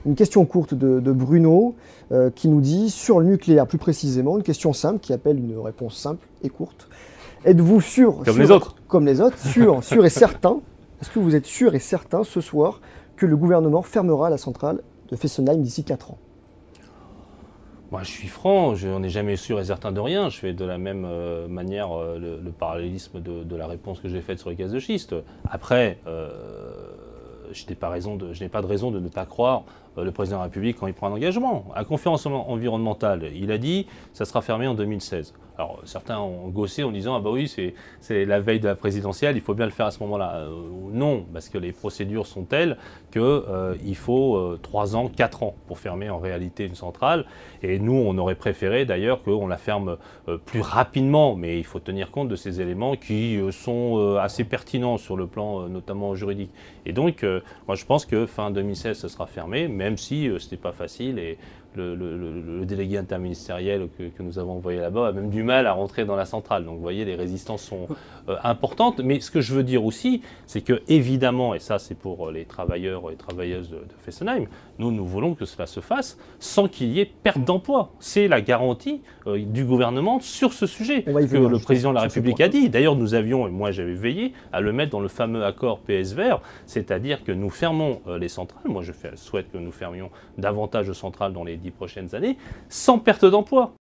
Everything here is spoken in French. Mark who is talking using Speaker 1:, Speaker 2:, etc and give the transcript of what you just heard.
Speaker 1: Une question courte de Bruno qui nous dit, sur le nucléaire plus précisément, une question simple qui appelle une réponse simple et courte. Êtes-vous sûr,
Speaker 2: Comme les autres.
Speaker 1: Comme les autres, sûr et certain, est-ce que vous êtes sûr et certain ce soir que le gouvernement fermera la centrale de Fessenheim d'ici 4 ans?
Speaker 2: Moi, je suis franc, on n'est jamais sûr et certain de rien. Je fais de la même manière le parallélisme de la réponse que j'ai faite sur les gaz de schiste. Après, je n'ai pas de raison de ne pas croire le président de la République quand il prend un engagement. À la conférence environnementale, il a dit que ça sera fermé en 2016. Alors certains ont gossé en disant « Ah bah oui, c'est la veille de la présidentielle, il faut bien le faire à ce moment-là ». Non, parce que les procédures sont telles qu'il faut 3 ans, 4 ans pour fermer en réalité une centrale. Et nous, on aurait préféré d'ailleurs qu'on la ferme plus rapidement, mais il faut tenir compte de ces éléments qui sont assez pertinents sur le plan notamment juridique. Et donc, moi je pense que fin 2016, ce sera fermé, même si ce n'était pas facile. Et le délégué interministériel que nous avons envoyé là-bas a même du mal à rentrer dans la centrale. Donc vous voyez, les résistances sont importantes. Mais ce que je veux dire aussi, c'est que évidemment, et ça c'est pour les travailleurs et travailleuses de Fessenheim, nous voulons que cela se fasse sans qu'il y ait perte d'emploi. C'est la garantie du gouvernement sur ce sujet que le président de la République a dit. D'ailleurs, nous avions, et moi j'avais veillé, à le mettre dans le fameux accord PS Vert, c'est-à-dire que nous fermons les centrales. Moi je souhaite que nous fermions davantage de centrales dans les 10 prochaines années, sans perte d'emploi.